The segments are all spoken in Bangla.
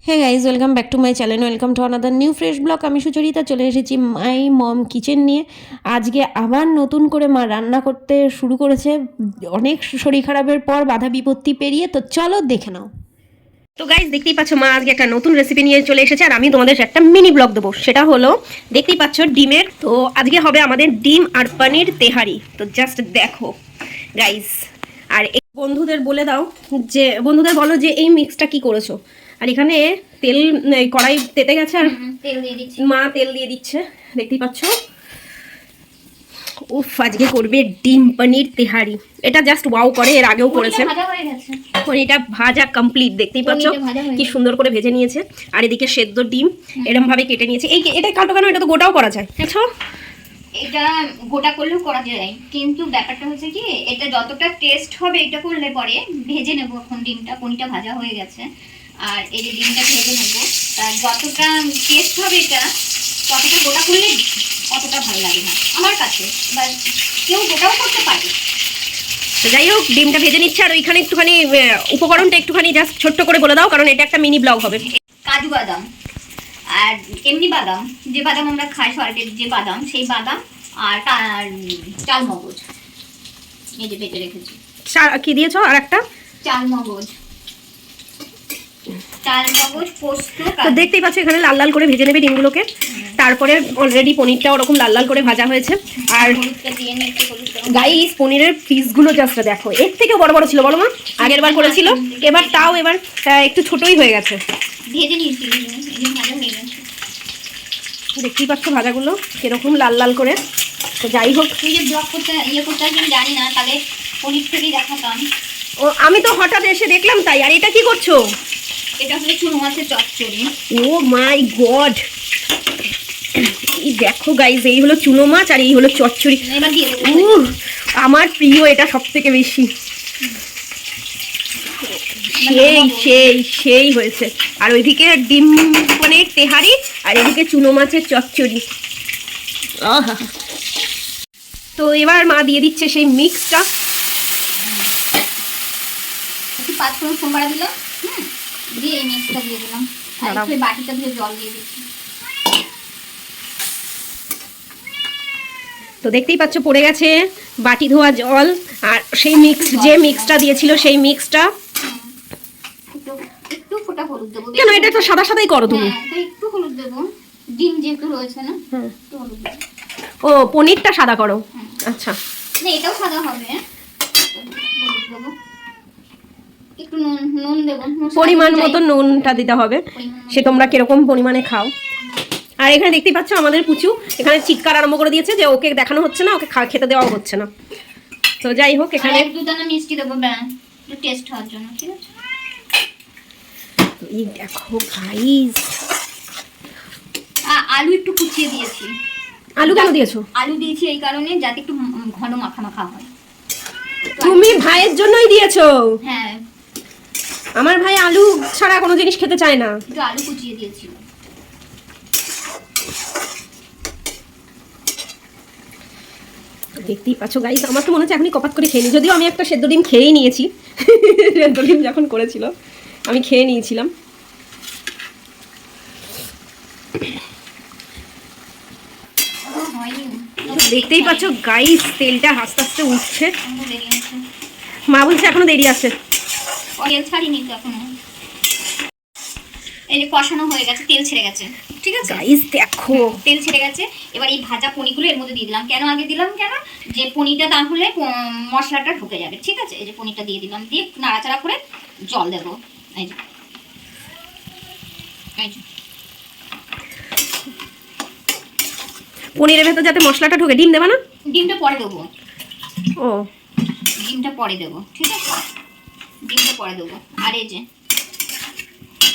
Hey guys, welcome back to my channel, welcome to another new fresh blog. আমি সুচরিতা চলে এসেছি মাই মম কিচেন নিয়ে। আজকে আবার নতুন করে মা রান্না করতে শুরু করেছে, অনেক শরীর খারাপের পর, বাধা বিপত্তি পেরিয়ে। তো চলো দেখে নাও। তো গাইজ, দেখতেই পাচ্ছ মা আজকে একটা নতুন রেসিপি নিয়ে চলে এসেছে, আর আমি তোমাদের একটা মিনি ব্লগ দেবো। সেটা হলো, দেখতেই পাচ্ছ ডিমের। তো আজকে হবে আমাদের ডিম আর পনির তেহারি। তো জাস্ট দেখো গাইজ। আর এই বন্ধুদের বলে দাও, যে বন্ধুদের বলো যে এই মিক্সটা কি করেছো। আর এখানে তেল, কড়াই তেতে গেছে, আর তেল দিয়ে দিচ্ছি, মা তেল দিয়ে দিচ্ছে, দেখতেই পাচ্ছ। উফ, আজকে করবে ডিম পনির তেহারি। এটা জাস্ট ওয়াও করে, এর আগেও করেছে। পনিরটা ভাজা কমপ্লিট, দেখতেই পাচ্ছ কি সুন্দর করে ভেজে নিয়েছে। আর এদিকে সেদ্ধ ডিম এরকম ভাবে কেটে নিয়েছে। এই এটা কাটো কেন? এটা তো গোটাও করা যায়। দেখছো, এটা গোটা করলেও করা যায়, কিন্তু ব্যাপারটা হচ্ছে কি, এটা যতটা টেস্ট হবে এটা করলে পরে ভেজে নেব। এখন ডিমটা, পনিরটা ভাজা হয়ে গেছে, আর এই যে ডিমটা ভেজে নেব। যতটা টেস্ট হবে এটা, ততটা গোটা করলে অতটা ভালো লাগে না আমার কাছে। বা কেউ গোটাও করতে পারে। যাই হোক, ডিমটা ভেজে নিচ্ছে। আর ওইখানে একটুখানি উপকরণটা একটুখানি জাস্ট ছোট্ট করে বলে দাও, কারণ এটা একটা মিনি ব্লগ হবে। কাজু বাদাম, আর এমনি বাদাম, যে বাদাম আমরা খাই সল্টেড যে বাদাম, সেই বাদাম, আর চাল মগজ এই যে বেটে রেখেছি। কি দিয়েছো? আর একটা চাল মগজ, পোস্ত। তো দেখতেই পাচ্ছ এখানে লাল লাল করে ভেজে নেবে ডিমগুলোকে। তারপরে অলরেডি পনিরটা ওরকম লাল লাল করে ভাজা হয়েছে। আর গাইস, পনিরের পিসগুলো জাস্ট দেখো, এর থেকে বড় বড় ছিল, বলো মা? আগের বার করেছিল, এবার তাও এবার একটু ছোটই হয়ে গেছে। ভেজে নিয়েছি, ভাজা হয়ে গেছে। দেখতেই পাচ্ছ ভাজাগুলো কিরকম লাল লাল করে। তো যাই হোক, তুই যে ব্লগ করতে আমি জানি না, তাহলে পনির থেকেই দেখাতাম। ও, আমি তো হঠাৎ এসে দেখলাম তাই। আর এটা কি করছো? এটা হচ্ছে চুনো মাছের চচ্চড়ি। ও মাই গড, এই দেখো গাইস, এই হলো চুনো মাছ আর এই হলো চচ্চড়ি। আমার প্রিয় এটা সব থেকে বেশি। সেই সেই সেই হয়েছে। আর ওইদিকে ডিম মানে তেহারি, আর এদিকে চুনো মাছের চচ্চড়ি। তো এবার মা দিয়ে দিচ্ছে সেই মিক্সটা। একটু 5 ফোড়ন সোমবারা দিলাম, দিয়ে এই মিক্সটা দিয়ে দিলাম। আর একটু বাটিটা ধুয়ে জল দিয়ে দিচ্ছি। তো দেখতেই পাচ্ছ পড়ে গেছে বাটি ধোয়া জল। আর সেই মিক্স, যে মিক্সটা দিয়েছিল সেই মিক্সটা। একটু ফোঁটা হলুদ দেবো। কেন? এটা তো সাদা সাদাই করো তুমি। একটু হলুদ দেবো, ডিম যেহেতু রয়েছে না। একটু হলুদ দেবো। ও, পনিরটা সাদা করো? আচ্ছা, না এটাও সাদা হবে। হলুদ দেবো, একটু নুন দেবো, পরিমাণ মতো নুনটা দিতে হবে, সে তোমরা কিরকম পরিমাণে খাও। আর এখানে দেখতেই পাচ্ছ আমাদের পুচু এখানে চিৎকার আরম্ভ করে দিয়েছে যে ওকে দেখানো হচ্ছে না, ওকে খেতে দেওয়া হচ্ছে না। তো যাই হোক, এখানে 1-2 দানা মিষ্টি দেবো, একটু টেস্ট হওয়ার জন্য, ঠিক আছে? এই দেখো গাইস, আলু একটু কুচিয়ে দিয়েছি। আলু কেন দিয়েছো? আলু দিয়েছি এই কারণে যাতে একটু ঘন মাখা মাখা হয়। তুমি ভাইয়ের জন্যই দিয়েছো? হ্যাঁ, আমার ভাই আলু ছাড়া কোনো জিনিস খেতে চায় না। একটু আলু কুচিয়ে দিয়েছি। দেখতেই পাচ্ছ গাইস, আমার তো মনে হচ্ছে এখনই কপাত করে খেয়ে নি। যদিও আমি একটা সেদ্ধ ডিম খেয়েই নিয়েছি, সেদ্ধ ডিম যখন করেছিল আমি খেয়ে নিয়েছিলাম। দেখতেই পাচ্ছ গাইস, তেলটা আস্তে আস্তে উঠছে। মা বলছে এখনো দেরি আছে। তেল ছাড়িনি তো এখনো। এই যে কষানো হয়ে গেছে, তেল ছেড়ে গেছে, ঠিক আছে গাইস দেখো, তেল ছেড়ে গেছে। এবার এই ভাজা পনিরগুলো এর মধ্যে দিয়ে দিলাম। কেন আগে দিলাম? কেন যে পনিরটা তাহলে মশলাটা ঢুকে যাবে, ঠিক আছে? এই যে পনিরটা দিয়ে দিলাম, দিয়ে নাড়াচাড়া করে জল দেবো। এই যে পনিরের ভেতর যাতে মশলাটা ঢোকে। ডিম দেবা না? ডিমটা পরে দেবো। ও, ডিমটা পরে দেবো, ঠিক আছে? ডিমটা পরে দেবো। আর এই যে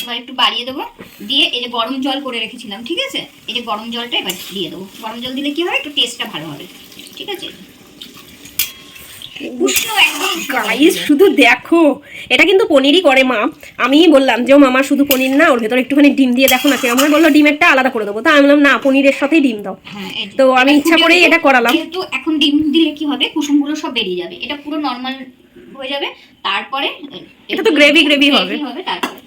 এবার একটু বাড়িয়ে দেবো, দিয়ে এই যে গরম জল করে রেখেছিলাম, ঠিক আছে? এই যে গরম জলটা এবার দিয়ে দেবো। গরম জল দিলে কি হয়, একটু টেস্টটা ভালো হবে, ঠিক আছে? উষ্ণ একদম। গাইস শুধু দেখো, এটা কিন্তু পনিরই করে মা। আমি বললাম যে ও মামা শুধু পনির না, ওর ভেতর একটুখানি ডিম দিয়ে দেখো না। কেমন বললো ডিমেরটা আলাদা করে দেবো। তা আমি বললাম না, পনিরের সাথেই ডিম দাও। তো আমি ইচ্ছা করেই এটা করালাম। কিন্তু এখন ডিম দিলে কি হবে, কুসুমগুলো সব বেরিয়ে যাবে। এটা পুরো নর্মাল হয়ে যাবে, তারপরে এটা তো গ্রেভি গ্রেভি হবে। তারপরে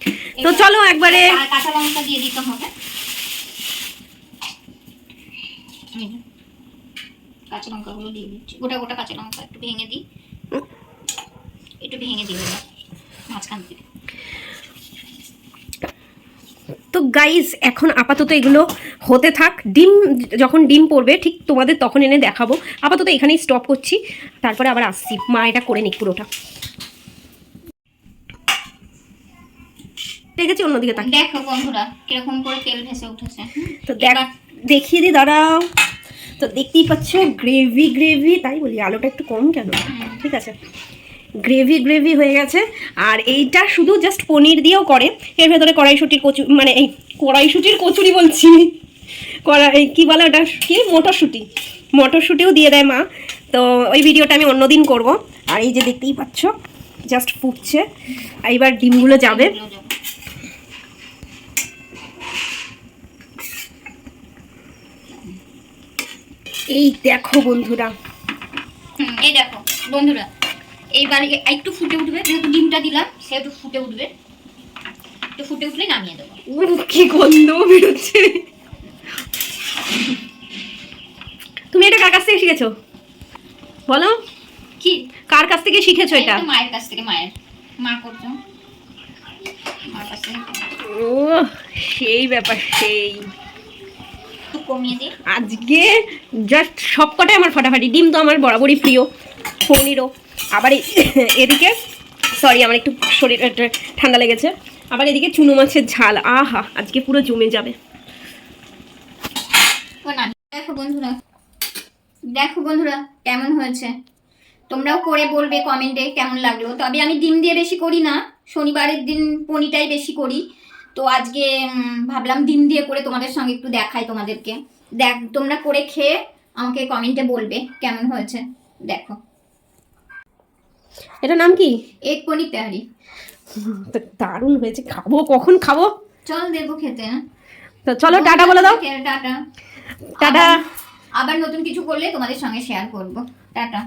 তো চলো একবারে কাঁচা লঙ্কা দিয়ে দিতে হবে। কাঁচা লঙ্কাগুলো দিয়ে দিচ্ছি, গোটা গোটা কাঁচা লঙ্কা একটু ভেঙে দিই, একটু ভেঙে দিই মাঝখান থেকে। তো গাইস এখন আপাতত এগুলো হতে থাক, ডিম যখন ডিম পড়বে ঠিক তোমাদের তখন এনে দেখাবো। আপাতত এখানেই স্টপ করছি, তারপরে আবার আসছি, মা এটা করে নিক পুরোটা। দেখেছি অন্যদিকে তাক। দেখো বন্ধুরা কিরকম করে তেল ভেসে উঠেছে। তো দেখিয়ে দিই দাঁড়াও। তো দেখতেই পাচ্ছ গ্রেভি গ্রেভি, তাই বলি আলোটা একটু কম কেন, ঠিক আছে, গ্রেভি গ্রেভি হয়ে গেছে। আর এইটা শুধু জাস্ট পনির দিয়েও করে, এর ভেতরে কড়াইশুটির কচুরি, মানে এই কড়াইশুটির কচুরি বলছি, এই কী বলে ওটা, কি মটরশুঁটিও দিয়ে দেয় মা। তো ওই ভিডিওটা আমি অন্যদিন করব। আর এই যে দেখতেই পাচ্ছ জাস্ট ফুটছে, এইবার ডিমগুলো যাবে। এই দেখো বন্ধুরা, এই দেখো বন্ধুরা, এইবার একটু ফুটে উঠবে, যেহেতু ডিমটা দিলাম সেহেতু ফুটে উঠবে, একটু ফুটে উঠলে নামিয়ে দেবো। কি গন্ধ বেরোচ্ছে। তুমি এটা কার কাছ থেকে শিখেছো বলো? কি কার কাছ থেকে শিখেছো এটা? মায়ের কাছ থেকে, মা করতো, মার কাছ থেকে। ও সেই ব্যাপার, সেই একটু কমিয়ে দিই। আজকে জাস্ট সবকটাই আমার ফাটাফাটি। ডিম তো আমার বরাবরই প্রিয়, পনিরও। আবার এদিকে সরি আমার একটু শরীর ঠান্ডা লেগেছে। আবার এদিকে চুনো মাছের ঝাল, আহা আজকে পুরো জমে যাবে। দেখো বন্ধুরা কেমন হয়েছে, তোমরাও করে বলবে কমেন্টে কেমন লাগলো। তবে আমি ডিম দিয়ে বেশি করি না, শনিবারের দিন পনিরটাই বেশি করি। তো আজকে ভাবলাম ডিম দিয়ে করে তোমাদের সঙ্গে একটু দেখাই তোমাদেরকে। তোমরা করে খেয়ে আমাকে কমেন্টে বলবে কেমন হয়েছে। দেখো এটা নাম কি? এগ পনির তেহারি। দারুণ হয়েছে, খাবো, কখন খাবো? চল দেবো খেতে। তো চলো টাটা বলে দাও। Tata tata. আবার নতুন কিছু করলে তোমাদের সঙ্গে শেয়ার করব। টাটা।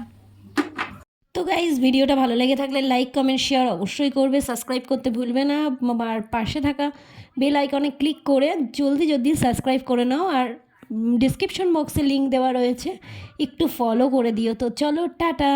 তো গাইজ ভিডিওটা ভালো লেগে থাকলে লাইক কমেন্ট শেয়ার অবশ্যই করবে, সাবস্ক্রাইব করতে ভুলবে না, আর পাশে থাকা বেল আইকনে ক্লিক করে জলদি সাবস্ক্রাইব করে নাও। আর ডিসক্রিপশন বক্সে লিঙ্ক দেওয়া রয়েছে, একটু ফলো করে দিও। তো চলো টাটা।